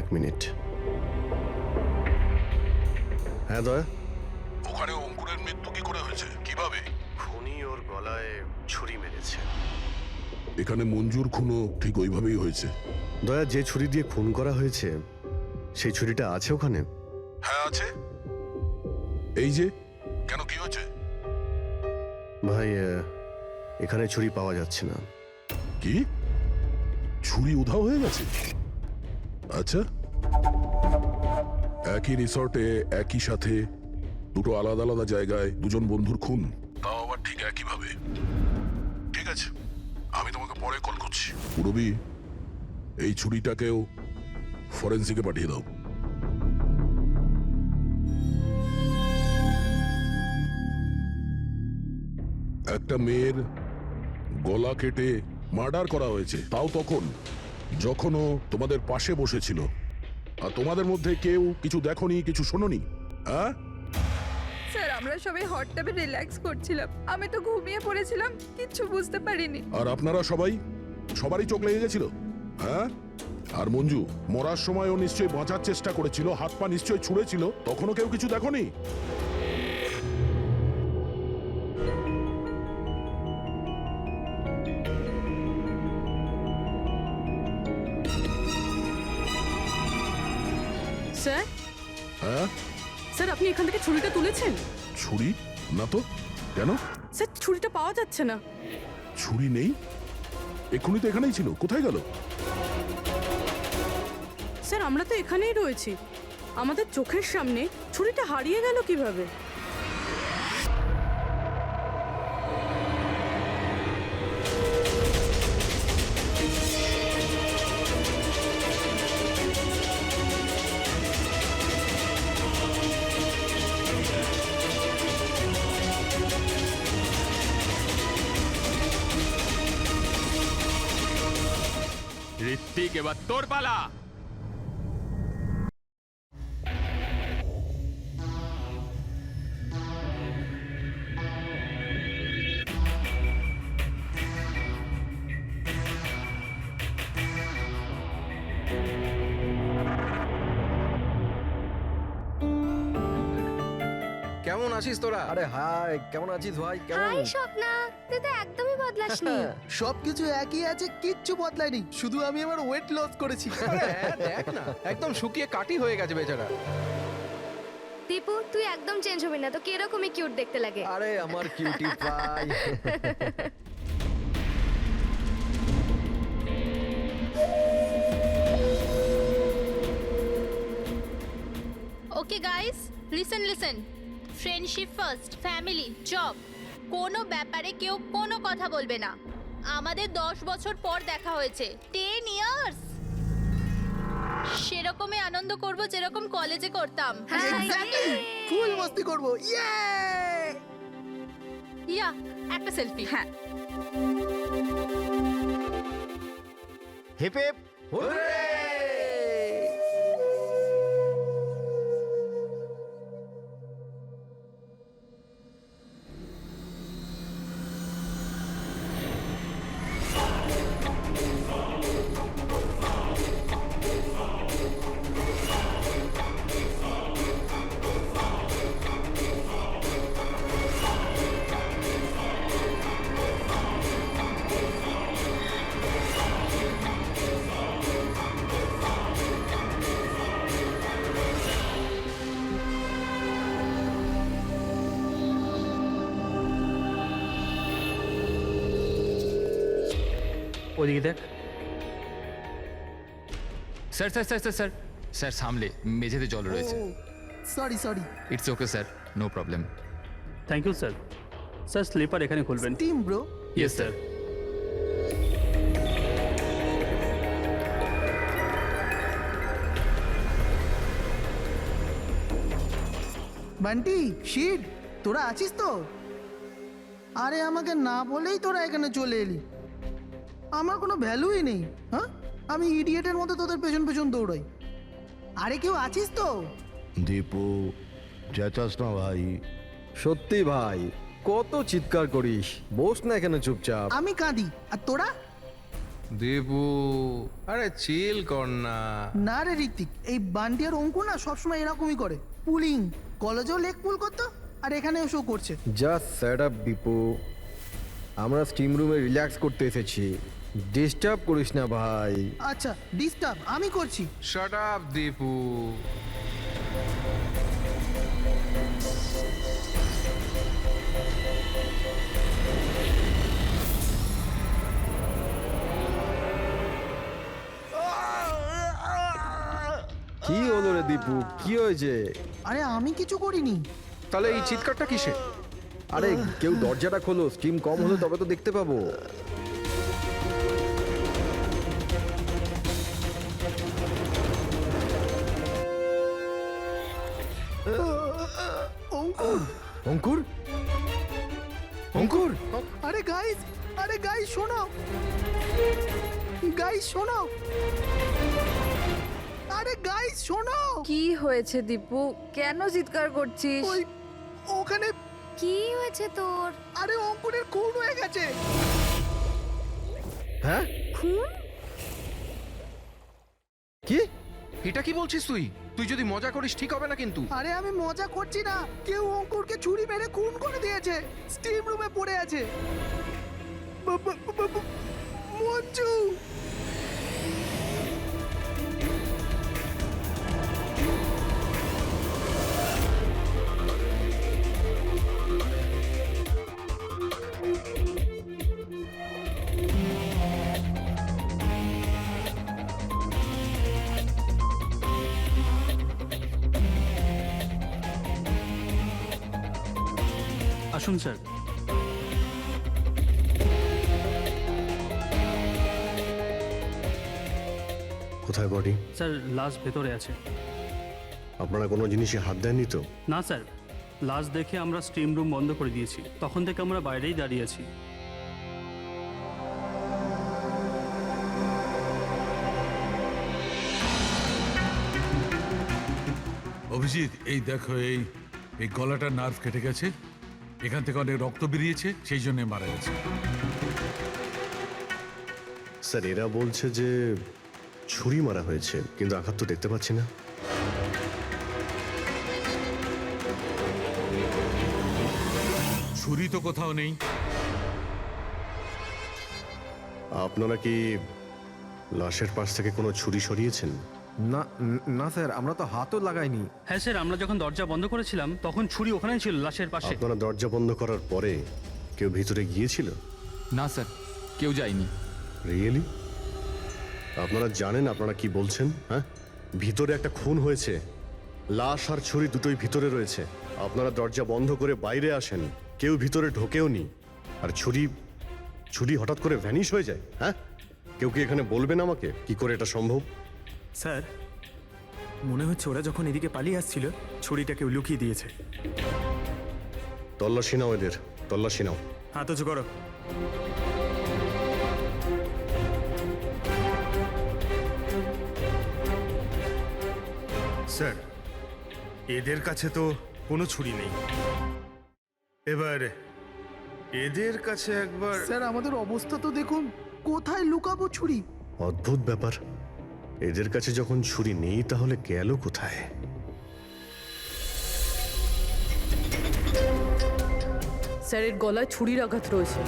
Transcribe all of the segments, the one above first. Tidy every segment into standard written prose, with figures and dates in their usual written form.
এক মিনিট। হ্যাঁ দয়া, ওখানে অঙ্কুরের মৃত্যু কি করে হয়েছে, কিভাবে? খুনি ওর গলায় ছুরি মেরেছে। এখানে মঞ্জুর খুনও ঠিক ওইভাবেই হয়েছে। দয়া, যে ছুরি দিয়ে খুন করা হয়েছে সেই ছুরিটা আছে ওখানে? হ্যাঁ আছে। এই যে, কেন কি হয়েছে? ভাই, এখানে ছুরি পাওয়া যাচ্ছে না। কি, ছুরি উধাও হয়ে গেছে? আচ্ছা, একই রিসর্টে একই সাথে দুটো আলাদা আলাদা জায়গায় দুজন বন্ধুর খুন, তাও আবার ঠিক একই ভাবে। ঠিক আছে, আমি তোমাকে পরে কল করছি। পুরবি, এই ছুরিটাকেও ফরেন্সিকে পাঠিয়ে দাও। একটা মেয়ের গলা কেটে মার্ডার করা হয়েছে, তাও তখন যখন ও তোমাদের পাশে বসেছিল, আর তোমাদের মধ্যে কেউ কিছু দেখোনি, কিছু শোনোনি। হ্যাঁ স্যার, আমরা সবাই হট ট্যাবে রিল্যাক্স করছিলাম। আমি তো ঘুমিয়ে পড়েছিলাম, কিচ্ছু বুঝতে পারিনি। আর আপনারা সবারই চোখ লেগে গেছিল। হ্যাঁ, আর মঞ্জু মরার সময় ও নিশ্চয়ই বাঁচার চেষ্টা করেছিল, হাত পা নিশ্চয়ই ছুঁড়েছিল, তখনও কেউ কিছু দেখোনি? স্যার, হ্যাঁ, স্যার আপনি এখান থেকে ছুরিটা তুলেছেন? ছুরি না তো। কেন? স্যার, ছুরিটা পাওয়া যাচ্ছে না। ছুরি নেই? এক্ষুনি তো এখানেই ছিল, কোথায় গেল? স্যার, আমরা তো এখানেই রয়েছি, আমাদের চোখের সামনে ছুরিটা হারিয়ে গেল কিভাবে? ঋত্বিক, এবার তোর পালা। কেমন আছিস তোরা? আরে হাই, কেমন আছিস ভাই? কেমন? হাই স্বপ্না, তুই তো একদমই বদলাসনি। সবকিছু একই আছে, কিচ্ছু বদলায়নি, শুধু আমি আমার ওয়েট লস করেছি। আরে হ্যাঁ, দেখ না, একদম শুকিয়ে কাটি হয়ে গেছে বেচারা। দীপু, তুই একদম চেঞ্জ হবি না, তো কিরকমই কিউট দেখতে লাগে। আরে আমার cutie pie. Okay guys, listen. Friendship first, family, job, কোনো ব্যাপারে কেউ কোনো কথা বলবে না। আমাদের 10 বছর পর দেখা হয়েছে, 10 ইয়ার্স। সেরকমই আনন্দ করব যেরকম কলেজে করতাম। এক্স্যাক্টলি, ফুল মস্তি করব। ইয়ে! ইয়া, একটা সেলফি। হ্যাঁ, হিপ হিপ হুররে! ওদিকে দেখ। Sir sir sir sir sir sir, সামলে, মেঝেতে জল রয়েছে। Sorry. It's okay sir, no problem. Thank you sir. Sir, slipper এখানে খুলবেন। Team bro. Yes sir. Bunty, shit, তোরা আছিস তো? আরে আমাকে না বলেই তোরা এখানে চলে এলি। আমার কোনো ভ্যালুই নেই। হ্যাঁ, আমি ইডিয়েটের মতো তোদের পেছন পেছন দৌড়াই। আরে কেউ আছিস তো? দীপু, চেঁচাস না ভাই। সত্যি ভাই, কত চিৎকার করিস, বস না এখানে চুপচাপ। আমি কাঁদি আর তোরা? দেবু আরে চিল কর না। না রে ঋত্বিক, এই বান্টি আর অঙ্কুর না সবসময় এরকমই করে। পুলিং কলেজেও লেগ পুল করতো আর এখানে এসেও করছে। জাস্ট সেট আপ দীপু, আমরা স্টিম রুমে রিল্যাক্স করতে এসেছি, ডিস্টার্ব করিস না ভাই। আচ্ছা ডিস্টার্ব আমি করছি। Shut up Debu. কি হলো রে দীপু, কি হয়েছে? আরে আমি কিছু করিনি। তাহলে এই চিৎকারটা কিসে? আরে কেউ দরজাটা খোলো, স্টিম কম হলে তবে তো দেখতে পাবো। অঙ্কুর, অঙ্কুর, অঙ্কুর, আরে গাইস শোনো, গাইস শোনো, আরে গাইস শোনো। কি হয়েছে দীপু? কেন চিৎকার করছিস? ওই ওখানে কি হয়েছে তোর? আরে অঙ্কুরের খুন হয়ে গেছে। হ্যাঁ খুন? কি? এটা কি বলছিস তুই? তুই যদি মজা করিস ঠিক হবে না কিন্তু। আরে আমি মজা করছি না, কেউ অঙ্কুরকে ছুরি মেরে খুন করে দিয়েছে, স্টিম রুমে পড়ে আছে। মঞ্জু, আসুন স্যার। কোথায় বডি? স্যার লাশ ভেতরে আছে। আপনারা কোনো জিনিসে হাত দেননি তো? না স্যার, লাশ দেখে আমরা স্টিম রুম বন্ধ করে দিয়েছি, তখন থেকে আমরা বাইরেই দাঁড়িয়ে আছি। অভিজিৎ, এই দেখো, এই এই গলাটার নার্ভ কেটে গেছে, এখান থেকে অনেক রক্ত বেরিয়েছে, সেই জন্য মারা গেছে। স্যার এরা বলছে যে ছুরি মারা হয়েছে, কিন্তু আঘাত তো দেখতে পাচ্ছি না। ছুরি তো কোথাও নেই। আপনারা কি লাশের পাশ থেকে কোনো ছুরি সরিয়েছেন? না না স্যার, আমরা তো হাতও লাগাইনি। হ্যাঁ স্যার, আমরা যখন দরজা বন্ধ করেছিলাম তখন ছুরি ওখানেই ছিল লাশের পাশে। আপনারা দরজা বন্ধ করার পরে কেউ ভিতরে গিয়েছিল? না স্যার, কেউ যায়নি। রিয়েলি? আপনারা জানেন আপনারা কি বলছেন? হ্যাঁ, ভিতরে একটা খুন হয়েছে, লাশ আর ছুরি দুটোই ভিতরে রয়েছে। আপনারা দরজা বন্ধ করে বাইরে আসেন, কেউ ভিতরে ঢোকেও নি, আর ছুরি হঠাৎ করে ভ্যানিশ হয়ে যায়। হ্যাঁ, কেউ কি এখানে বলবেন আমাকে কি করে এটা সম্ভব? স্যার, মনে হচ্ছে ওরা যখন এদিকে পালিয়ে আসছিল ছুরিটা কেউ লুকিয়ে দিয়েছে। তল্লাশি নাও এদের, তল্লাশি নাও। হাত উঁচু করো। স্যার, এদের কাছে তো কোনো ছুরি নেই, এবার এদের কাছে একবার। স্যার আমাদের অবস্থা তো দেখুন, কোথায় লুকাবো ছুরি? অদ্ভুত ব্যাপার, এদের কাছে যখন ছুরি নেই তাহলে গেল কোথায়? স্যারের গলায় ছুরির আঘাত রয়েছে।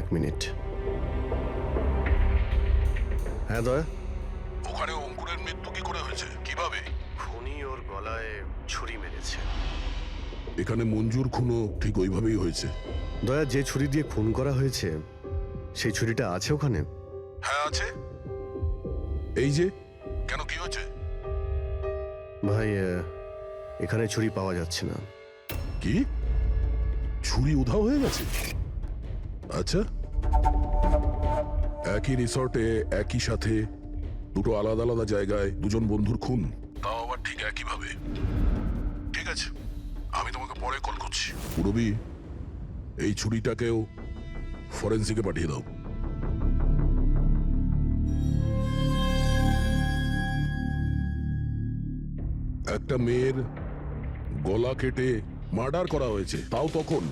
এক মিনিট। হ্যাঁ দয়া, ওখানে অঙ্কুরের মৃত্যু কি করে হয়েছে, কিভাবে? খুনি ওর গলায় ছুরি মেরেছে। এখানে মঞ্জুর খুনও ঠিক ওইভাবেই হয়েছে। দয়া, যে ছুরি দিয়ে খুন করা হয়েছে সেই ছুরিটা আছে ওখানে? হ্যাঁ আছে। এই যে, কেন কি হয়েছে? ভাই, এখানে ছুরি পাওয়া যাচ্ছে না। কি? ছুরি উধাও হয়ে গেছে? আচ্ছা, একই রিসর্টে একই সাথে দুটো আলাদা আলাদা জায়গায় দুজন বন্ধুর খুন, তাও আবার ঠিক একইভাবে। ঠিক আছে, আমি তোমাকে পরে কল করছি। পুরবি, এই ছুরিটাকেও ফরেন্সিকে পাঠিয়ে দাও। একটা মেয়ের গলা কেটে মার্ডার করা হয়েছে, তাও তখন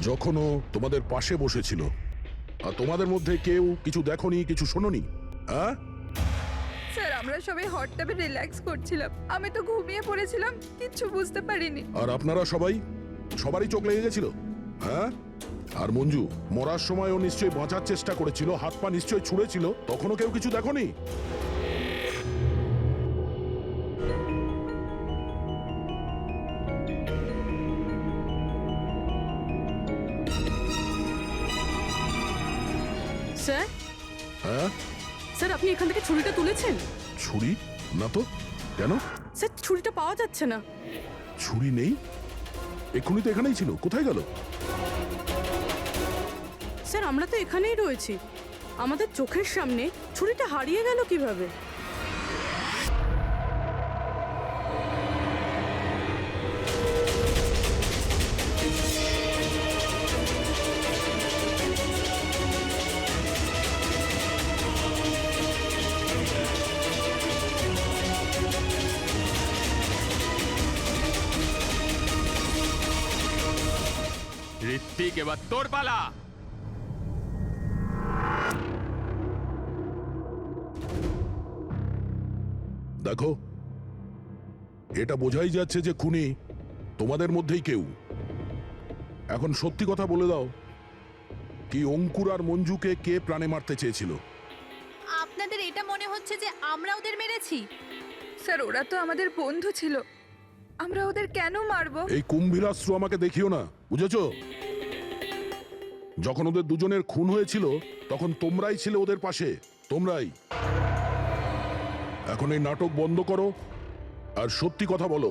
যখন ও তোমাদের পাশে বসেছিল। আর তোমাদের মধ্যে কেউ কিছু দেখোনি, কিছু শোনোনি? হ্যাঁ, স্যার আমরা সবাই হট টাবে রিল্যাক্স করছিলাম, আমি তো ঘুমিয়ে পড়েছিলাম, কিচ্ছু বুঝতে পারিনি। আর আপনারা সবারই চোখ লেগে গেছিল? হ্যাঁ, আর মঞ্জু মরার সময় ও নিশ্চয়ই বাঁচার চেষ্টা করেছিল, হাত পা নিশ্চয়ই ছুঁড়েছিল, তখনও কেউ কিছু দেখোনি? স্যার হ্যাঁ, স্যার আপনি এখান থেকে ছুরিটা তুলেছেন? ছুরি না তো। কেন? স্যার ছুরিটা পাওয়া যাচ্ছে না। ছুরি নেই? এক্ষুনি তো এখানেই ছিল, কোথায় গেল? স্যার আমরা তো এখানেই রয়েছি, আমাদের চোখের সামনে ছুরিটা হারিয়ে গেল কিভাবে? ঋত্বিক, এবার তোর পালা। দেখো, এটা বোঝাই যাচ্ছে যে খুনি তোমাদের মধ্যেই কেউ। এখন সত্যি কথা বলে দাও, কি অঙ্কুর আর মঞ্জুকে কে প্রাণে মারতে চেয়েছিল? আপনাদের এটা মনে হচ্ছে যে আমরা ওদের মেরেছি? স্যার ওরা তো আমাদের বন্ধু ছিল, আমরা ওদের কেন মারবো? এই কুম্ভীরাশ্রু আমাকে দেখিও না, বুঝেছো? যখন ওদের দুজনের খুন হয়েছিল তখন তোমরাই ছিলে ওদের পাশে, তোমরাই। এখন এই নাটক বন্ধ করো আর সত্যি কথা বলো,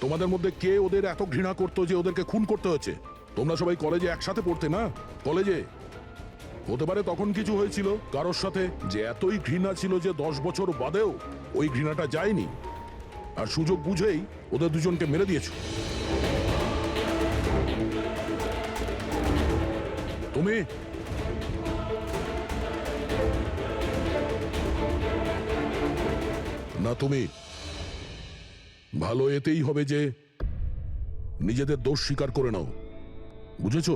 তোমাদের মধ্যে কে ওদের এত ঘৃণা করতো যে ওদেরকে খুন করতে হয়েছে? তোমরা সবাই কলেজে একসাথে পড়তে না? কলেজে হতে পারে তখন কিছু হয়েছিল কারোর সাথে, যে এতই ঘৃণা ছিল যে 10 বছর বাদেও ওই ঘৃণাটা যায়নি, আর সুযোগ বুঝেই ওদের দুজনকে মেরে দিয়েছো। তুমি না, তুমি ভালো এতেই হবে যে নিজেদের দোষ স্বীকার করে নাও, বুঝেছো?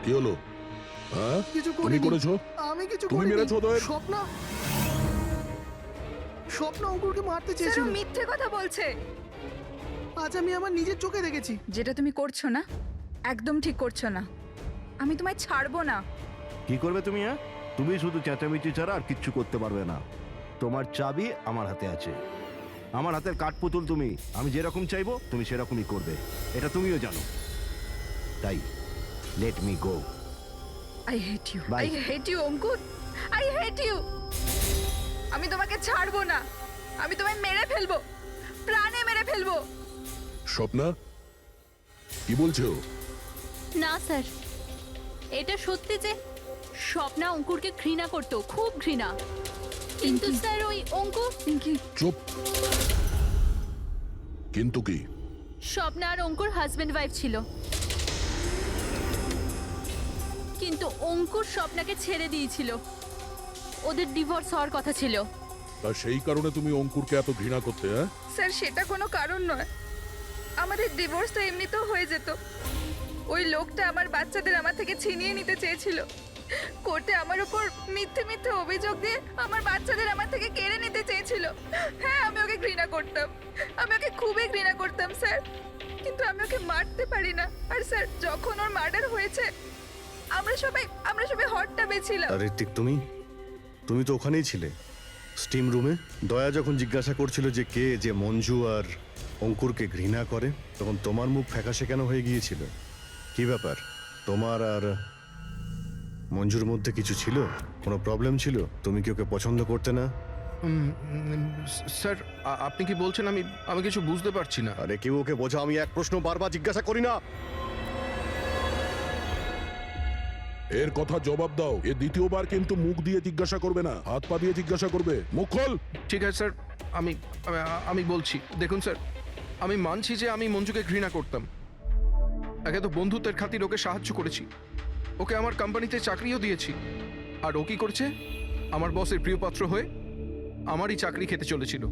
কি হলো? হ্যাঁ, কিছু তুমি করিনি। করেছো? আমি কিছু তুমি করিনি। মেরেছো ওদের? স্বপ্ন অঙ্কুরকে মারতে স্যার চেয়েছিল। ও মিথ্যে কথা বলছে। আজ আমি আমার নিজের চোখে দেখেছি। যেটা তুমি করছো না, একদম ঠিক করছো না। আমি তোমায় ছাড়বো না। কি করবে তুমি? হ্যাঁ, তুমি শুধু চেঁচামেচি ছাড়া আর কিচ্ছু করতে পারবে না। তোমার চাবি আমার হাতে আছে, আমার হাতের কাঠপুতুল তুমি। আমি যেরকম চাইবো তুমি সেরকমই করবে, এটা তুমিও জানো। তাই let me go. I hate you, Bye. I hate you Ankur, I hate you. আমি তোমাকে ছাড়বো না, আমি তোমায় মেরে ফেলবো, প্রাণে মেরে ফেলবো। স্বপ্না, কি বলছো? না স্যার, এটা সত্যি যে স্বপ্না অঙ্কুরকে ঘৃণা করতো, খুব ঘৃণা। কিন্তু স্যার ওই অঙ্কুর চুপ। কিন্তু কি? স্বপ্না আর অঙ্কুর হাজবেন্ড ওয়াইফ ছিল, কিন্তু অঙ্কুর স্বপ্নাকে ছেড়ে দিয়েছিল, ওদের ডিভোর্স হওয়ার কথা ছিল। আর সেই কারণে তুমি অঙ্কুরকে এত ঘৃণা করতে? হ্যাঁ স্যার সেটা কোনো কারণ নয়, আমাদের ডিভোর্স তো এমনিতেও হয়ে যেত। ওই লোকটা আমার বাচ্চাদের আমার থেকে ছিনিয়ে নিতে চেয়েছিল, কোর্টে আমার উপর মিথ্যে মিথ্যে অভিযোগ দিয়ে আমার বাচ্চাদের আমার থেকে কেড়ে নিতে চেয়েছিল। হ্যাঁ আমি ওকে ঘৃণা করতাম, আমি ওকে খুবই ঘৃণা করতাম স্যার, কিন্তু আমি ওকে মারতে পারি না। আর স্যার যখন ওর মার্ডার হয়েছে আমরা সবাই হট টাবে ছিলাম। আর ঋত্বিক, তুমি তো ওখানেই ছিলে, স্টিম রুমে। দয়া যখন জিজ্ঞাসা করছিল যে কে যে মঞ্জু আর অঙ্কুরকে ঘৃণা করে, তখন তোমার মুখ ফ্যাকাশে কেন হয়ে গিয়েছিল? কি ব্যাপার? তোমার আর মঞ্জুর মধ্যে কিছু ছিল? কোনো প্রবলেম ছিল? তুমি কি ওকে পছন্দ করতে না? স্যার আপনি কি বলছেন? আমি কিছু বুঝতে পারছি না। আরে কেউ ওকে বোঝা, আমি এক প্রশ্ন বারবার জিজ্ঞাসা করি না। এর কথা জবাব দাও। এ দ্বিতীয়বার কিন্তু মুখ দিয়ে জিজ্ঞাসা করবে না, হাত পা দিয়ে জিজ্ঞাসা করবে। মুখ খোল। ঠিক আছে স্যার, আমি বলছি। দেখুন স্যার, আমি মানছি যে আমি মঞ্জুকে ঘৃণা করতাম, একে তো বন্ধুত্বের খাতির ওকে সাহায্য করেছি, ওকে আমার কোম্পানিতে চাকরিও দিয়েছি। আর ও কি করছে? আমার বসের প্রিয়পাত্র হয়ে আমারই চাকরি খেতে চলেছিল।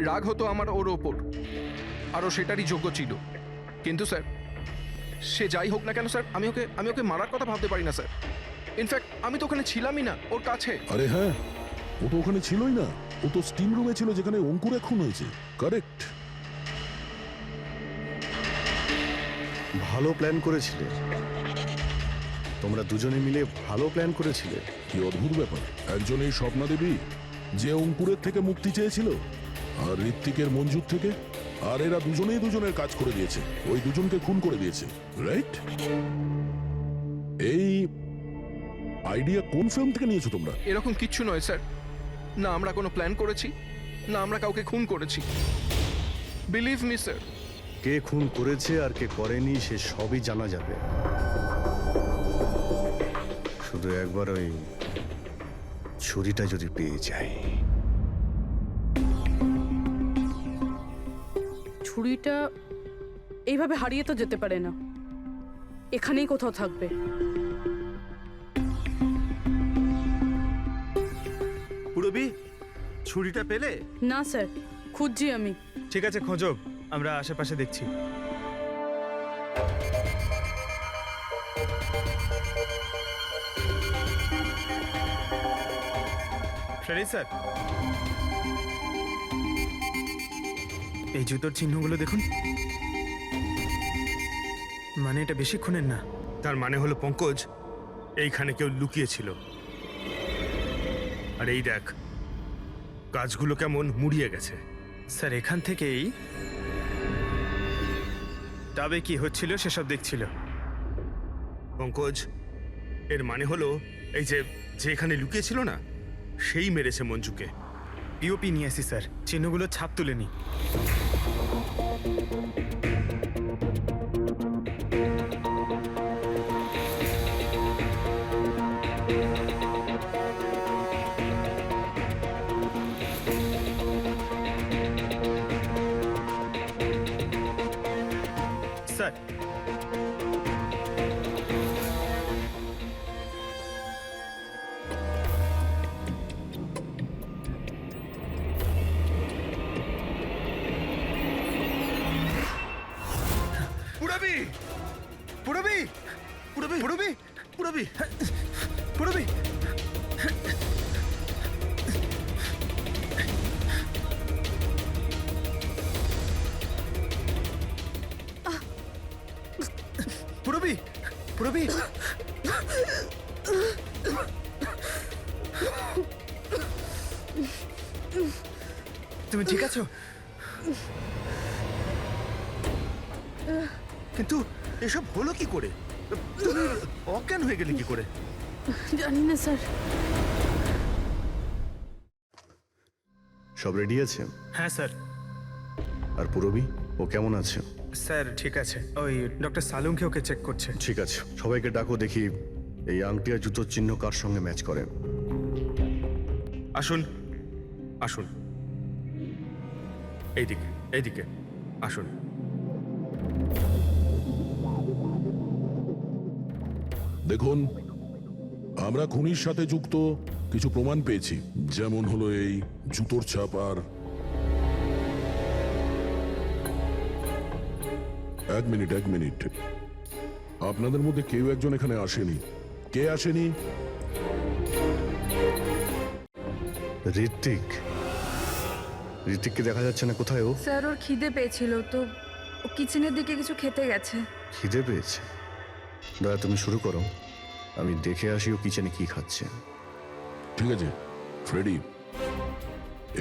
রাগ হতো আমার ওর ওপর, আর ও সেটারই যোগ্য ছিল। কিন্তু স্যার, সে যাই হোক না কেন স্যার, আমি ওকে মারার কথা ভাবতে পারি না স্যার। ইনফ্যাক্ট আমি তো ওখানে ছিলামই না ওর কাছে। আরে হ্যাঁ, ও তো ওখানে ছিলই না। ও তো স্টিম রুমে ছিল যেখানে অঙ্কুর খুন হয়েছে। কারেক্ট। ভালো প্ল্যান করেছিলে, তোমরা দুজনে মিলে ভালো প্ল্যান করেছিলে। কি অদ্ভুত ব্যাপার, একজন এই স্বপ্না দেবী যে অঙ্কুরের থেকে মুক্তি চেয়েছিল, আর ঋত্বিকের মঞ্জুর থেকে, আর এরা দুজনেই দুজনের কাজ করে দিয়েছে, ওই দুজনকে খুন করে দিয়েছে, রাইট? এই আইডিয়া কোন ফিল্ম থেকে নিয়েছো তোমরা? এরকম কিচ্ছু নয় স্যার। না আমরা কোনো প্ল্যান করেছি, না আমরা কাউকে খুন করেছি। Believe me sir. কে খুন করেছে আর কে করেনি সে সবই জানা যাবে। শুধু একবার ওই ছুরিটা যদি পেয়ে যায়। ছুরিটা এইভাবে হারিয়ে তো যেতে পারে না, এখানেই কোথাও থাকবে। পুরবি, ছুরিটা পেলে? না স্যার, খুঁজছি আমি। ঠিক আছে, খোঁজো, আমরা আশেপাশে দেখছি। ফ্রেডি স্যার, এই জুতোর চিহ্নগুলো দেখুন। মানে এটা বেশিক্ষণের না। তার মানে হলো পঙ্কজ এইখানে কেউ লুকিয়েছিল। আর এই দেখ, গাছগুলো কেমন মুড়িয়ে গেছে। স্যার, এখান থেকেই তবে কি হচ্ছিল সেসব দেখছিল। পঙ্কজ, এর মানে হলো এই যে এখানে লুকিয়েছিল না, সেই মেরেছে মঞ্জুকে। পিওপি নিয়ে আসি স্যার, চিহ্নগুলো ছাপ তুলে নি। স্যার, পুরবি, পুরবি, পুরবি, পুরবি, পুরবি, পুরবি। পুরবি, পুরবি। তুমি ঠিক আছো? কিন্তু এসব হলো কি করে? তুমি অজ্ঞান হয়ে গেলে কি করে? জানি না স্যার। সব রেডি আছে? হ্যাঁ স্যার। আর পুরবি, ও কেমন আছে? স্যার ঠিক আছে, ওই ডক্টর সালুংকে ওকে চেক করছে। ঠিক আছে, সবাইকে ডাকো, দেখি এই আংটি আর জুতোর চিহ্ন কার সঙ্গে ম্যাচ করে। আসুন, আসুন, এইদিকে, এইদিকে আসুন। দেখুন, আমরা খুনির সাথে যুক্ত কিছু প্রমাণ পেয়েছি, যেমন হলো এই জুতোর ছাপ। আর এক মিনিট, আপনাদের মধ্যে কেউ একজন এখানে আসেনি। কে আসেনি? ঋত্বিককে দেখা যাচ্ছে না, কোথায় ও? স্যার, ওর খিদে পেয়েছিল তো ও কিচেনের দিকে কিছু খেতে গেছে। খিদে পেয়েছে? দয়া, তুমি শুরু করো, আমি দেখে আসি ও কিচেনে কি খাচ্ছে। ঠিক আছে ফ্রেডি,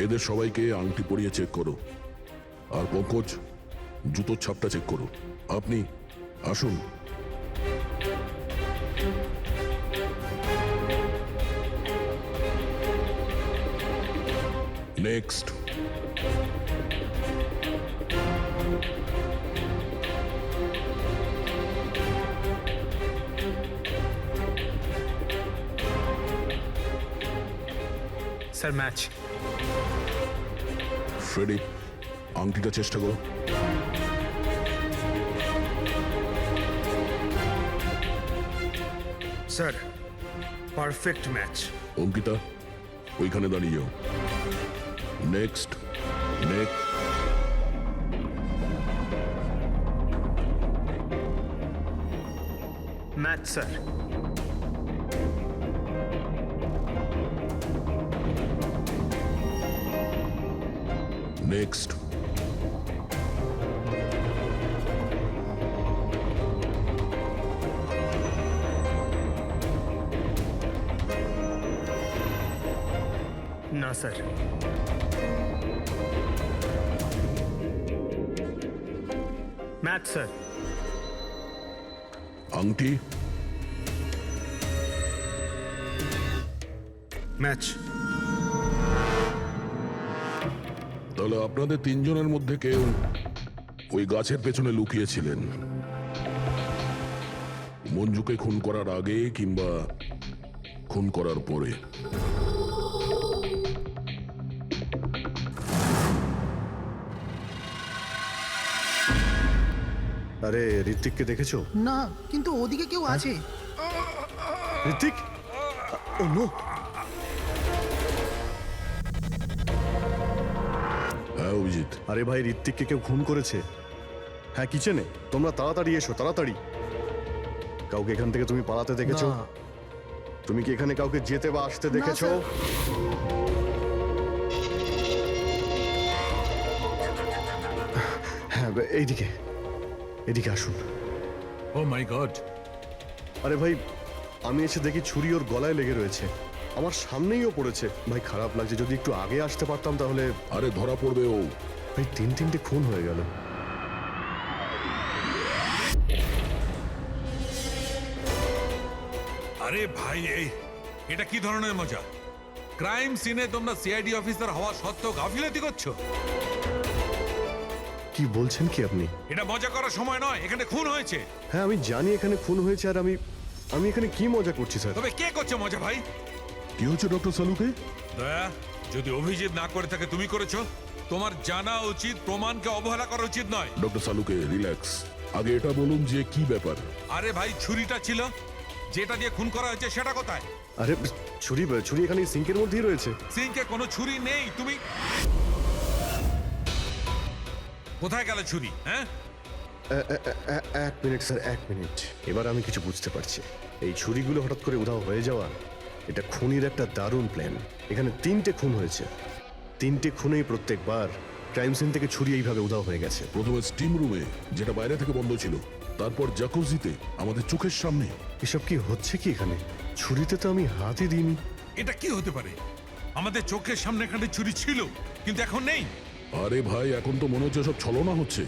এদের সবাইকে আংটি পরিয়ে চেক করো। আর পঙ্কজ, জুতোর ছাপটা চেক করো। আপনি আসুন। নেক্সট। Sir match. ফ্রেডি, আংটিটা চেষ্টা করো। Sir perfect match. অঙ্কিতা ওইখানে দাঁড়িয়ে যাও। Next next match sir. Next না স্যার। Match sir. আংটি ম্যাচ। তাহলে আপনাদের তিনজনের মধ্যে কেউ ওই গাছের পেছনে লুকিয়েছিলেন মঞ্জুকে খুন করার আগে কিংবা খুন করার পরে। আরে ঋত্বিককে দেখেছো? না, কিন্তু ওদিকে কেউ আছে। ঋত্বিক, ও নো। হ্যাঁ অভিজিৎ, আরে ভাই, ঋত্বিককে কেউ খুন করেছে। হ্যাঁ, কিচেনে। তোমরা তাড়াতাড়ি এসো, তাড়াতাড়ি। কাউকে এখান থেকে তুমি পালাতে দেখেছো? না। তুমি কি এখানে কাউকে যেতে বা আসতে দেখেছো? হ্যাঁ, এইদিকে, এদিকে আসুন। ও মাই গড! আরে ভাই, আমি এসে দেখি ছুরি ওর গলায় লেগে রয়েছে। আমার সামনেইও পড়েছে। ভাই খারাপ লাগছে, যদি একটু আগে আসতে পারতাম তাহলে। আরে ধরা পড়বে ও। ভাই তিনটে খুন হয়ে গেল। আরে ভাই, এটা কি ধরনের মজা? ক্রাইম সিনে তোমরা সিআইডি অফিসার হওয়া সত্ত্বেও গাফিলতি করছো। কি বলছেন কি আপনি? এটা মজা করার সময় নয়, এখানে খুন হয়েছে। হ্যাঁ, আমি জানি এখানে খুন হয়েছে, আর আমি এখানে কি মজা করছি স্যার? তবে কে করছে মজা ভাই? কি হচ্ছে ডক্টর সালুকে? দয়া, যদি অভিজিৎ না করে থাকে তুমি করেছো। তোমার জানা উচিত প্রমাণকে অবহেলা করা উচিত নয়। ডক্টর সালুকে রিল্যাক্স। আগে এটা বলুন যে কি ব্যাপার। আরে ভাই, ছুরিটা ছিল, যেটা দিয়ে খুন করা হয়েছে সেটা কোথায়? আরে ছুরি এখানে সিঙ্কের মধ্যেই রয়েছে। সিঙ্কে কোনো ছুরি নেই। তুমি কোথায় গেল ছুরি? হ্যাঁ, এক মিনিট স্যার, এক মিনিট। এবার আমি কিছু বুঝতে পারছি। এই ছুরিগুলো হঠাৎ করে উধাও হয়ে যাওয়া, এটা খুনির একটা দারুণ প্ল্যান। এখানে 3টে খুন হয়েছে, 3টে খুনেই প্রত্যেকবার ক্রাইম সিন থেকে ছুরি এইভাবে উধাও হয়ে গেছে। প্রথমে স্টিম রুমে, যেটা বাইরে থেকে বন্ধ ছিল, তারপর জাকুজিতে, আমাদের চোখের সামনে। এসব কি হচ্ছে কি এখানে? ছুরিতে তো আমি হাতই দিইনি। এটা কি হতে পারে? আমাদের চোখের সামনে এখানে ছুরি ছিল, কিন্তু এখন নেই। আরে ভাই, এখন তো মনে হচ্ছে সব ছলনা হচ্ছে।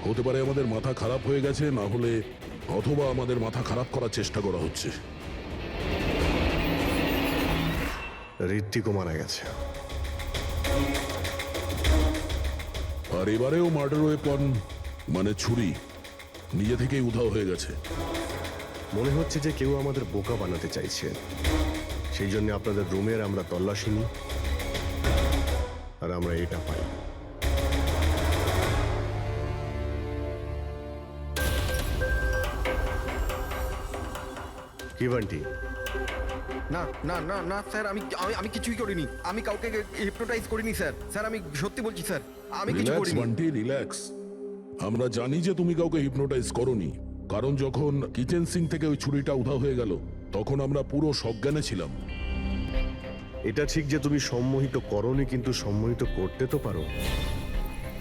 হতে পারে আমাদের মাথা খারাপ হয়ে গেছে, না হলে অথবা আমাদের মাথা খারাপ করার চেষ্টা করা হচ্ছে। ঋত্বিকও মারা গেছে। আর এবারেও মার্ডার ওয়েপন মানে ছুরি নিজে থেকেই উধাও হয়ে গেছে। মনে হচ্ছে যে কেউ আমাদের বোকা বানাতে চাইছে। সেই জন্য আপনাদের রুমের আমরা তল্লাশি নিই, আর আমরা এটা পাই। কি বান্টি? না না না না স্যার, আমি আমি আমি কিছুই করিনি। আমি কাউকে হিপনোটাইজ করিনি স্যার। স্যার আমি সত্যি বলছি স্যার, আমি কিছু রিল্যাক্স করিনি। বান্টি, রিল্যাক্স। আমরা জানি যে তুমি কাউকে হিপনোটাইজ করোনি, কারণ যখন কিচেন সিঙ্ক থেকে ওই ছুরিটা উধাও হয়ে গেল তখন আমরা পুরো সজ্ঞানে ছিলাম। এটা ঠিক যে তুমি সম্মোহিত করনি, কিন্তু সম্মোহিত করতে তো পারো।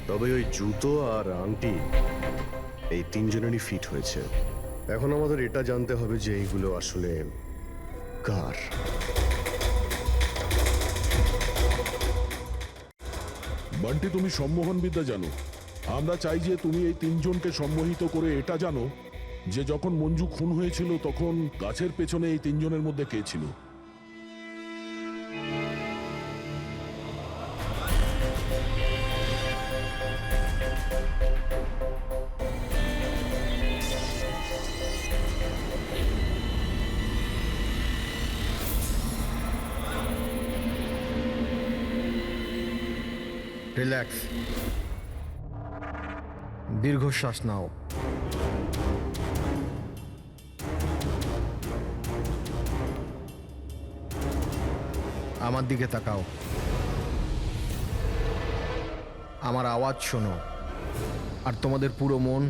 তবে ওই জুতো আর আংটি এই 3জনেরই ফিট হয়েছে। এখন আমাদের এটা জানতে হবে যে এইগুলো আসলে কার। বান্টি, তুমি সম্মোহন বিদ্যা জানো। আমরা চাই যে তুমি এই 3জনকে সম্মোহিত করে এটা জানো যে যখন মঞ্জু খুন হয়েছিল তখন গাছের পেছনে এই 3জনের মধ্যে কে ছিল। রিল্যাক্স, দীর্ঘশ্বাস নাও। আমার দিকে তাকাও, আমার আওয়াজ শোনো, আর তোমাদের পুরো মন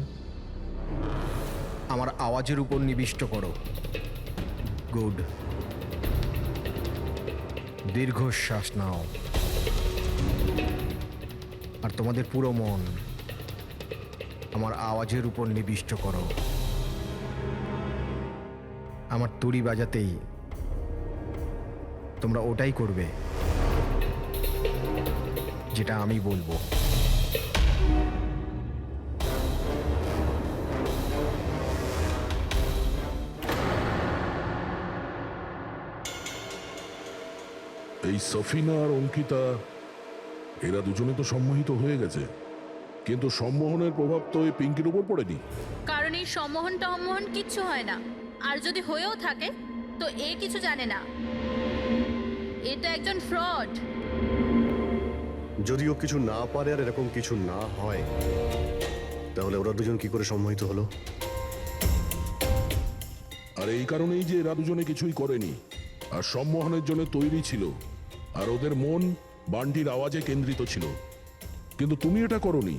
আমার আওয়াজের উপর নিবিষ্ট করো। গুড। দীর্ঘশ্বাস নাও, আর তোমাদের পুরো মন আমার আওয়াজের উপর নিবিষ্ট করো। আমার তুড়ি বাজাতেই তোমরা ওটাই করবে যেটা আমি বলবো। এই সফিনা আর অঙ্কিতা এরা দুজনে তো সম্মোহিত হয়ে গেছে, কিন্তু সম্মোহনের প্রভাব তো এই পিঙ্কির উপর পড়েনি। কারণ এই সম্মোহন টম্মোহন কিচ্ছু হয় না, আর যদি হয়েও থাকে তো এ কিছু জানে না। এ তো একজন ফ্রড। যদিও কিছু না পারে আর এরকম কিছু না হয়, তাহলে ওরা দুজন কি করে সম্মোহিত হলো? আর এই কারণেই যে এরা দুজনে কিছুই করেনি, আর সম্মোহনের জন্য তৈরি ছিল, আর ওদের মন বান্টির আওয়াজে কেন্দ্রিত ছিল। কিন্তু তুমি এটা করনি,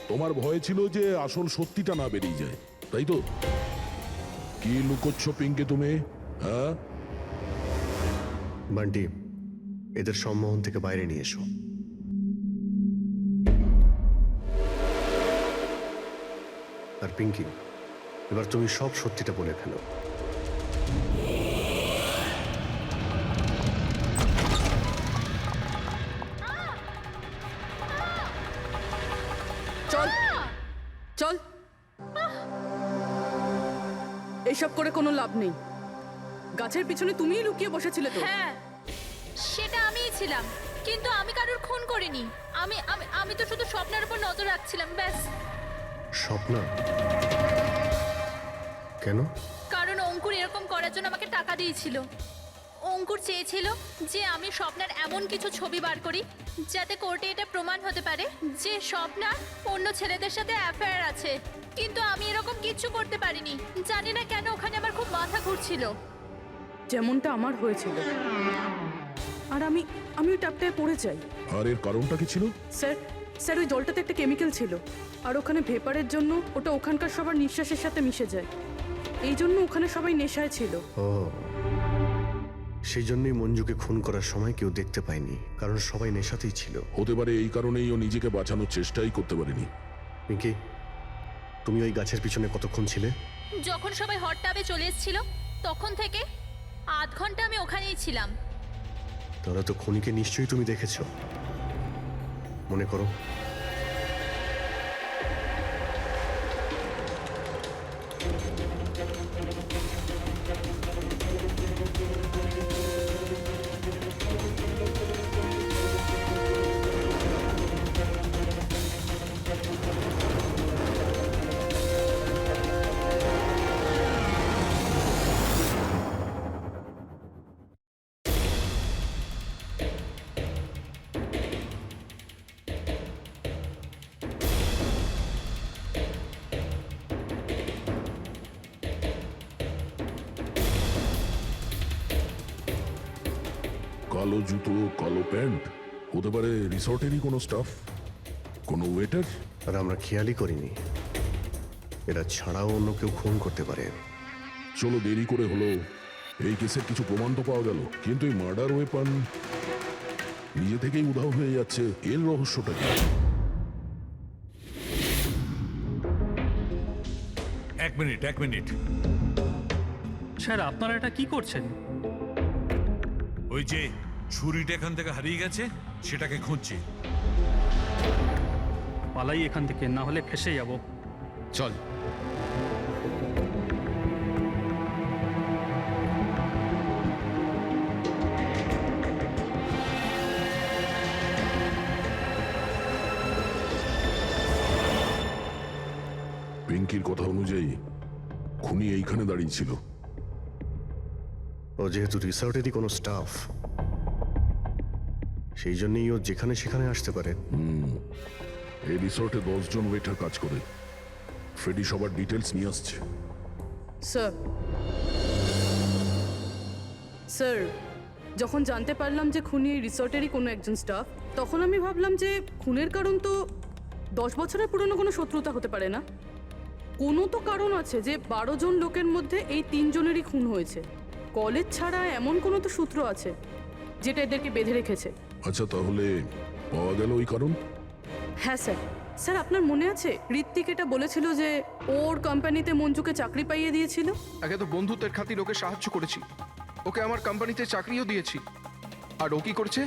তোমার ভয় ছিল যে আসল সত্যিটা না বেরিয়ে যায়, তাই তো? কি লুকোচ্ছ পিঙ্কি তুমি, হ্যাঁ? বান্টি, এদের সম্মোহন থেকে বাইরে নিয়ে এসো। আর পিঙ্কি, এবার তুমি সব সত্যিটা বলে ফেলো। চল চল, এইসব করে কোনো লাভ নেই। গাছের পিছনে তুমিই লুকিয়ে বসেছিলে তো? হ্যাঁ, সেটা আমিই ছিলাম, কিন্তু আমি কারোর খুন করিনি। আমি আমি আমি তো শুধু স্বপ্নের উপর নজর রাখছিলাম, ব্যাস। স্বপ্না? কেন? কারণ অঙ্কুর এরকম করার জন্য আমাকে টাকা দিয়েছিল। অঙ্কুর চেয়েছিল যে আমি স্বপ্নার এমন কিছু ছবি বার করি যাতে কোর্টে এটা প্রমাণ হতে পারে যে স্বপ্নার অন্য ছেলেদের সাথে অ্যাফেয়ার আছে। কিন্তু আমি এরকম কিচ্ছু করতে পারিনি। জানি না কেন ওখানে আমার খুব মাথা ঘুরছিল। যেমনটা আমার হয়েছিল। আর আমি ওই ট্যাপটায় পড়ে যাই। আর এর কারণটা কি ছিল? স্যার ওই জলটাতে একটা কেমিক্যাল ছিল, আর ওখানে ভেপারের জন্য ওটা ওখানকার সবার নিঃশ্বাসের সাথে মিশে যায়। এই জন্য ওখানে সবাই নেশায় ছিল। ও, সেই জন্যই মঞ্জুকে খুন করার সময় কেউ দেখতে পায়নি, কারণ সবাই নেশাতেই ছিল। হতে পারে এই কারণেই ও নিজেকে বাঁচানোর চেষ্টাই করতে পারেনি। পিঙ্কি, তুমি ওই গাছের পিছনে কতক্ষণ ছিলে? যখন সবাই হট টাবে চলে এসেছিল তখন থেকে আধ ঘন্টা আমি ওখানেই ছিলাম। তাহলে তো খুনিকে নিশ্চয়ই তুমি দেখেছো। মনে করো। কালো জুতো, কালো প্যান্ট, হতে পারে রিসর্টেরই কোনো স্টাফ, কোনো ওয়েটার। আর আমরা খেয়ালই করিনি এরা ছাড়াও অন্য কেউ খুন করতে পারে। চলো, দেরি করে হলো, এই কেসের কিছু প্রমাণ তো পাওয়া গেল, কিন্তু এই মার্ডার ওয়েপন নিজে থেকেই উধাও হয়ে যাচ্ছে। এর রহস্যটা কি? এক মিনিট। স্যার, আপনারা এটা কি করছেন? ওই যে ছুরিটা এখান থেকে হারিয়ে গেছে সেটাকে খুঁজছি। পালাই এখান থেকে, না হলে ফেসে যাব। চল। পিঙ্কির কথা অনুযায়ী খুনি এইখানে দাঁড়িয়ে ছিল। ও যেহেতু রিসর্টেরই কোনো স্টাফ, সেই জন্যই ও যেখানে সেখানে আসতে পারে। এই রিসর্টে 10 জন ওয়েটার কাজ করে। ফ্রেডি সবার ডিটেলস নিয়ে আসছে। স্যার যখন জানতে পারলাম যে খুনি এই রিসর্টেরই কোনো একজন স্টাফ, তখন আমি ভাবলাম যে খুনের কারণ তো 10 বছরের পুরনো কোনো শত্রুতা হতে পারে না। কোনো তো কারণ আছে যে 12 জন লোকের মধ্যে এই 3 জনেরই খুন হয়েছে। কলেজ ছাড়া এমন কোনো তো সূত্র আছে যেটা এদেরকে বেঁধে রেখেছে। আচ্ছা, তাহলে পাওয়া গেল ওই কারণ? হ্যাঁ স্যার। স্যার, আপনার মনে আছে ঋত্বিক এটা বলেছিল যে ওর কোম্পানিতে মঞ্জুকে চাকরি পাইয়ে দিয়েছিল? আগে তো বন্ধুত্বের খাতির ওকে সাহায্য করেছি, ওকে আমার কোম্পানিতে চাকরিও দিয়েছি। আর ও কি করছে?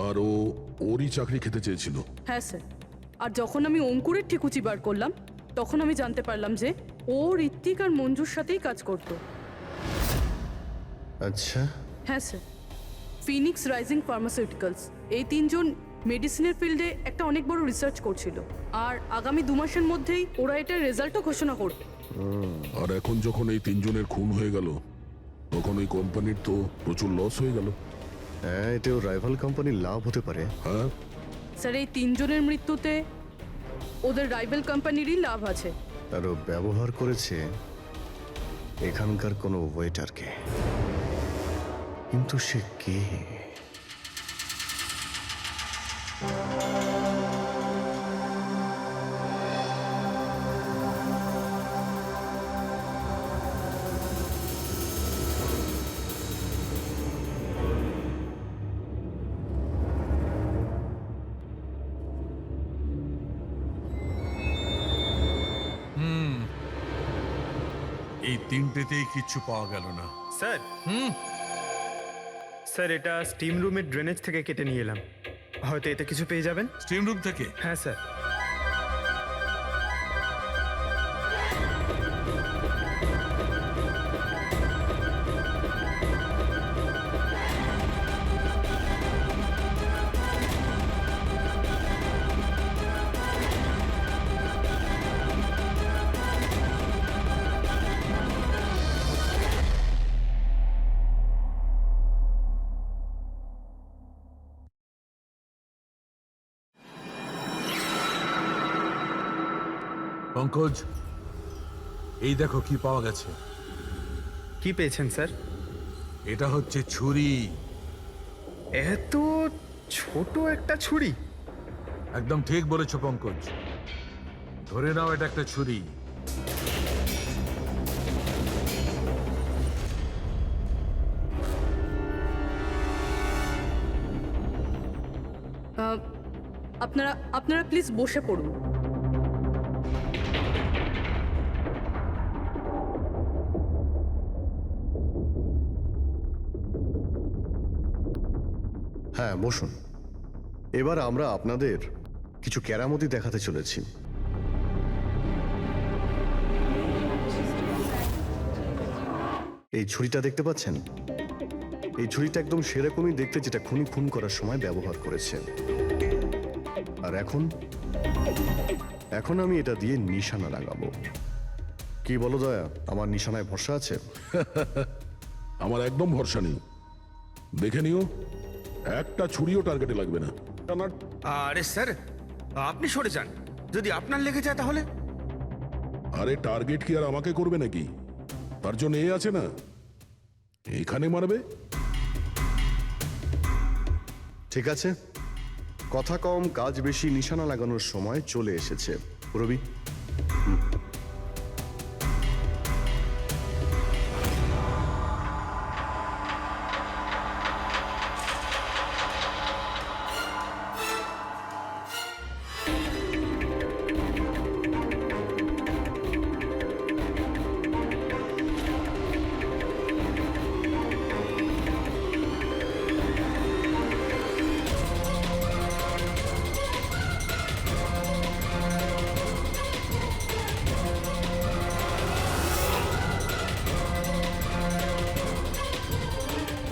আর ও ওরই চাকরি খেতে চেয়েছিল। হ্যাঁ স্যার। আর যখন আমি অঙ্কুরের ঠিকুচি বার করলাম, তখন আমি জানতে পারলাম যে ও ঋত্বিক আর মঞ্জুর সাথেই কাজ করত। আচ্ছা, হ্যাঁ স্যার। ফিনিক্স রাইজিং ফার্মাসিউটিক্যালস, এই 3 জন মেডিসিনের ফিল্ডে একটা অনেক বড় রিসার্চ করছিল, আর আগামী 2 মাসের মধ্যেই ওরা এটার রেজাল্টও ঘোষণা করবে। আর এখন যখন এই 3 জনের খুন হয়ে গেল, তখন ওই কোম্পানির তো প্রচুর লস হয়ে গেল। হ্যাঁ, এতেও রাইভাল কোম্পানির লাভ হতে পারে। হ্যাঁ, স্যার, এই 3 জনের মৃত্যুতে ওদের রাইভাল কোম্পানিরই লাভ আছে। আরও ব্যবহার করেছে এখানকার কোনো ওয়েটারকে। কিন্তু সে কে? এই তিনটেতেই কিচ্ছু পাওয়া গেল না। স্যার, স্যার এটা স্টিম রুমের ড্রেনেজ থেকে কেটে নিয়ে এলাম, হয়তো এতে কিছু পেয়ে যাবেন। স্টিম রুম থেকে? হ্যাঁ স্যার। পঙ্কজ, এই দেখো কি পাওয়া গেছে। কি পেয়েছেন স্যার? এটা হচ্ছে ছুরি। এত ছোট একটা ছুরি? একদম ঠিক বলেছো পঙ্কজ, ধরে নাও এটা একটা ছুরি। আপনারা প্লিজ বসে পড়ুন। হ্যাঁ, বসুন। এবার আমরা আপনাদের কিছু কেরামতি দেখাতে চলেছি। এই ছুরিটা দেখতে পাচ্ছেন? এই ছুরিটা একদম সেরকমই দেখতে যেটা খুনি খুন করার সময় ব্যবহার করেছে। আর এখন আমি এটা দিয়ে নিশানা লাগাবো। কি বলো দয়া, আমার নিশানায় ভরসা আছে? আমার একদম ভরসা নেই। দেখে নিও, একটা ছুরিও টার্গেটে লাগবে না। আরে স্যার, আপনি সরে যান, যদি আপনার লেগে যায় তাহলে? আরে টার্গেট কি আর আমাকে করবে নাকি? তার জন্য এ আছে না, এখানে মারবে। ঠিক আছে, কথা কম কাজ বেশি, নিশানা লাগানোর সময় চলে এসেছে। রবি,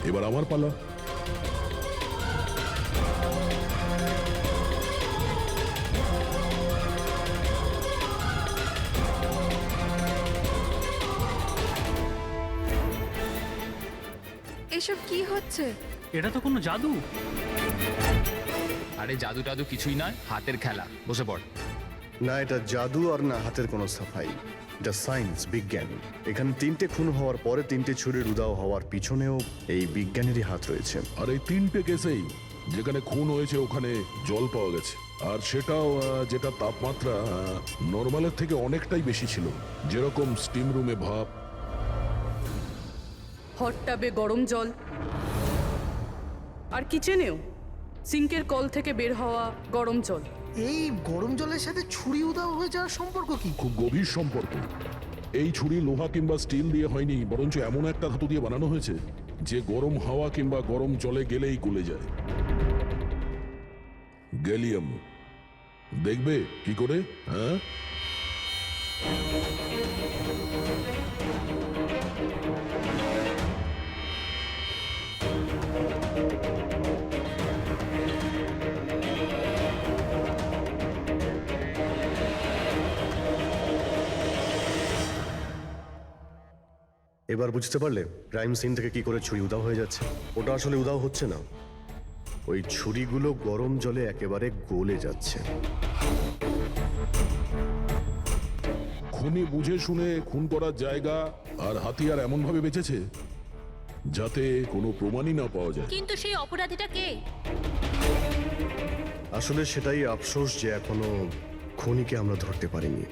এবার আমার পালা। এসব কি হচ্ছে? এটা তো কোনো জাদু। আরে জাদু টাদু কিছুই নয়, হাতের খেলা। বসে পড়। না এটা জাদু আর না হাতের কোনো সাফাই। এটা সায়েন্স, বিজ্ঞান। এখানে 3টে খুন হওয়ার পরে 3টে ছুরির উধাও হওয়ার পিছনেও এই বিজ্ঞানেরই হাত রয়েছে। আর এই 3টে কেসেই যেখানে খুন হয়েছে ওখানে জল পাওয়া গেছে, আর সেটাও যেটা তাপমাত্রা নর্মালের থেকে অনেকটাই বেশি ছিল, যেরকম স্টিম রুমে ভাপ, হট টাবে গরম জল, আর কিচেনেও সিঙ্কের কল থেকে বের হওয়া গরম জল। এই গরম জলের সাথে ছুরি উধাও হয়ে যাওয়ার সম্পর্ক কি? খুব গভীর সম্পর্ক। এই ছুরি লোহা কিংবা স্টিল দিয়ে হয়নি, বরঞ্চ এমন একটা ধাতু দিয়ে বানানো হয়েছে যে গরম হাওয়া কিংবা গরম জলে গেলেই গলে যায়। গ্যালিয়াম। দেখবে কি করে? হ্যাঁ, এবার বুঝতে পারলে ক্রাইম সিন থেকে কি করে ছুরি উধাও হয়ে যাচ্ছে? ওটা আসলে উধাও হচ্ছে না, ওই ছুরিগুলো গরম জলে একেবারে গলে যাচ্ছে। খুনি বুঝে শুনে খুন করার জায়গা আর হাতিয়ার এমন ভাবে বেঁচেছে যাতে কোনো প্রমাণই না পাওয়া যায়। কিন্তু সেই অপরাধীটা কে? আসলে সেটাই আফসোস যে এখনো খুনিকে আমরা ধরতে পারিনি।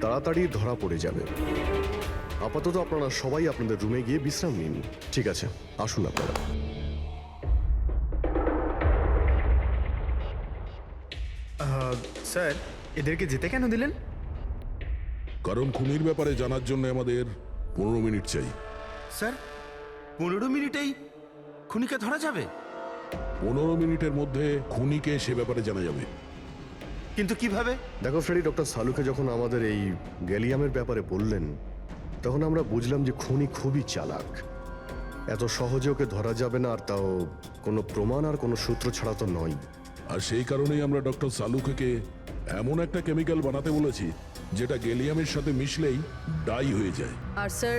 তাড়াতাড়ি ধরা পড়ে যাবে। আপাতত আপনারা সবাই আপনাদের রুমে গিয়ে বিশ্রাম নিন। ঠিক আছে, আসুন আপনারা। স্যার, এদেরকে যেতে কেন দিলেন? কারণ খুনির ব্যাপারে জানার জন্য আমাদের 15 মিনিট চাই। স্যার, 15 মিনিটেই খুনিকে ধরা যাবে? 15 মিনিটের মধ্যে খুনিকে সে ব্যাপারে জানা যাবে। কিন্তু কিভাবে? দেখো ফ্রেডি, ডক্টর সালুকে যখন আমাদের এই গ্যালিয়ামের ব্যাপারে বললেন, তখন আমরা বুঝলাম যে খুনি খুবই চালাক। এত সহজে ওকে ধরা যাবে না, আর তাও কোনো প্রমাণ আর কোনো সূত্র ছাড়া তো নয়। আর সেই কারণেই আমরা ডক্টর সালুকে এমন একটা কেমিক্যাল বানাতে বলেছি যেটা গ্যালিয়ামের সাথে মিশলেই ডাই হয়ে যায়। আর স্যার,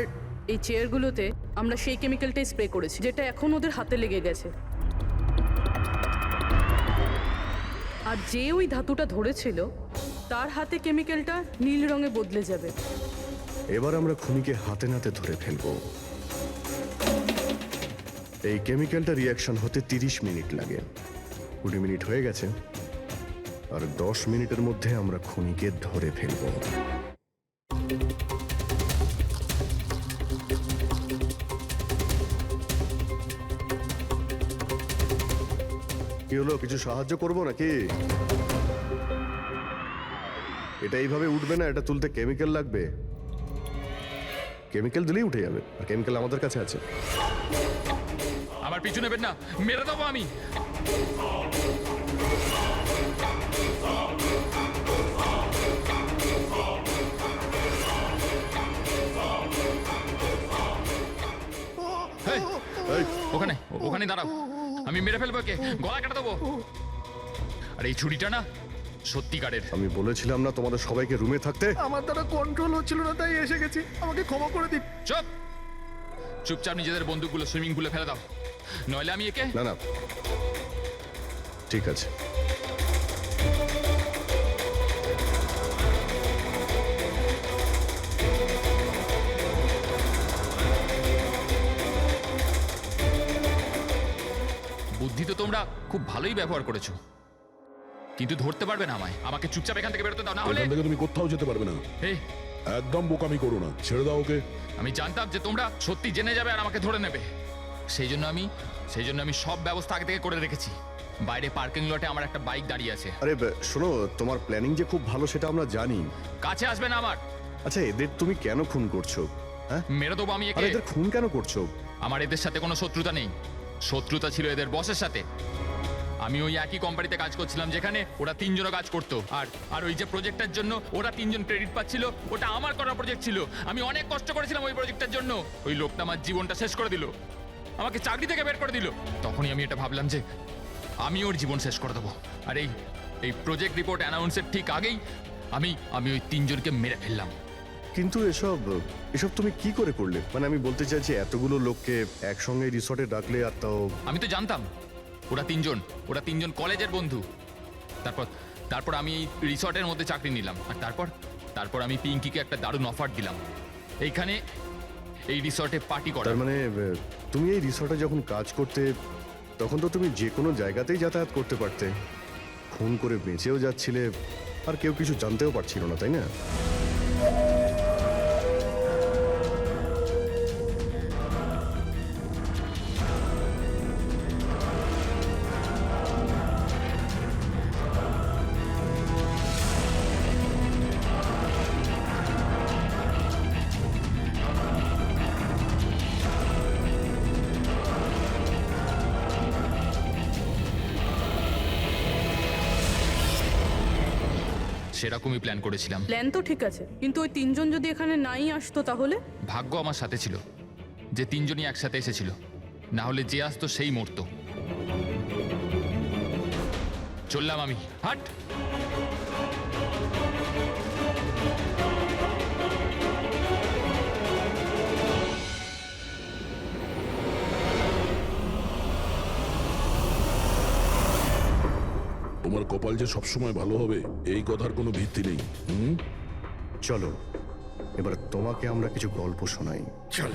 এই চেয়ারগুলোতে আমরা সেই কেমিক্যালটাই স্প্রে করেছি যেটা এখন ওদের হাতে লেগে গেছে। আর যে ওই ধাতুটা ধরেছিল তার হাতে কেমিক্যালটা নীল রঙে বদলে যাবে। এবার আমরা খুনিকে হাতে নাতে ধরে ফেলবো। এই কেমিক্যালটা রিয়াকশন হতে 30 মিনিট লাগে। 20 মিনিট হয়ে গেছে, আর 10 মিনিটের মধ্যে আমরা খুনিকে ধরে ফেলবো। কি হলো, কিছু সাহায্য করবো নাকি? এটা এইভাবে উঠবে না, এটা তুলতে কেমিক্যাল লাগবে। কেমিক্যাল দিলেই উঠে যাবে, আর কেমিক্যাল আমাদের কাছে আছে। আমার পিছু নেবেন না, মেরে দেবো আমি। এই, ওখানে ওখানে দাঁড়াও, আমি মেরে ফেলবো, কে গলা কেটে দেবো। আর এই ছুরিটা না সত্যিকারের। আমি বলেছিলাম না তোমাদের সবাইকে রুমে থাকতে? আমার দ্বারা কন্ট্রোল হচ্ছিল না, তাই এসে গেছি। আমাকে ক্ষমা করে দিন। চুপ, চুপচাপ নিজেদের বন্দুকগুলো সুইমিং পুলে ফেলে দাও, নইলে আমি একে। না না, ঠিক আছে। বুদ্ধি তো তোমরা খুব ভালোই ব্যবহার করেছো, কিন্তু ধরতে পারবে না আমায়। আমাকে চুপচাপ এখান থেকে বেরোতে দাও, না হলে। এখান থেকে তুমি কোথাও যেতে পারবে না। এই, একদম বোকামি করো না, ছেড়ে দাও ওকে। আমি জানতাম যে তোমরা সত্যি জেনে যাবে আর আমাকে ধরে নেবে। সেই জন্য আমি সব ব্যবস্থা আগে থেকে করে রেখেছি। বাইরে পার্কিং লটে আমার একটা বাইক দাঁড়িয়ে আছে। আরে শোনো, তোমার প্ল্যানিং যে খুব ভালো সেটা আমরা জানি। কাছে আসবে না আমার। আচ্ছা, এদের তুমি কেন খুন করছো? হ্যাঁ, মেরে দেবো আমি আর একে। এদের খুন কেন করছো? আমার এদের সাথে কোনো শত্রুতা নেই, শত্রুতা ছিল এদের বসের সাথে। আমি ওই একই কোম্পানিতে কাজ করছিলাম যেখানে ওরা 3 জনও কাজ করতো, আর ওই যে প্রজেক্টের জন্য ওরা 3 জন ক্রেডিট পাচ্ছিল, ওটা আমার করা প্রজেক্ট ছিল। আমি অনেক কষ্ট করেছিলাম ওই প্রজেক্টের জন্য। ওই লোকটা আমার জীবনটা শেষ করে দিল, আমাকে চাকরি থেকে বের করে দিল। তখনই আমি এটা ভাবলাম যে আমি ওর জীবন শেষ করে দেবো। আর এই প্রজেক্ট রিপোর্ট অ্যানাউন্সের ঠিক আগেই আমি ওই 3 জনকে মেরে ফেললাম। কিন্তু এসব তুমি কি করে করলে? মানে আমি বলতে চাইছি, এতগুলো লোককে একসঙ্গে রিসর্টে ডাকলে, আর তাও। আমি তো জানতাম ওরা 3 জন কলেজের বন্ধু। তারপর আমি এই রিসর্টের মধ্যে চাকরি নিলাম, আর তারপর আমি পিঙ্কিকে একটা দারুণ অফার দিলাম, এইখানে এই রিসর্টে পার্টি করার। তার মানে তুমি এই রিসর্টে যখন কাজ করতে তখন তো তুমি যে কোনো জায়গাতেই যাতায়াত করতে পারতে, খুন করে বেঁচেও যাচ্ছিলে, আর কেউ কিছু জানতেও পারছিল না, তাই না? সেরকমই প্ল্যান করেছিলাম। প্ল্যান তো ঠিক আছে, কিন্তু ওই তিনজন যদি এখানে নাই আসতো তাহলে? ভাগ্য আমার সাথে ছিল যে তিনজনই একসাথে এসেছিল, না হলে যে আসতো সেই মরতো। চললাম আমি, হাট। তোমার কপাল যে সবসময় ভালো হবে এই কথার কোনো ভিত্তি নেই। চলো এবার তোমাকে আমরা কিছু গল্প শোনাই। চল।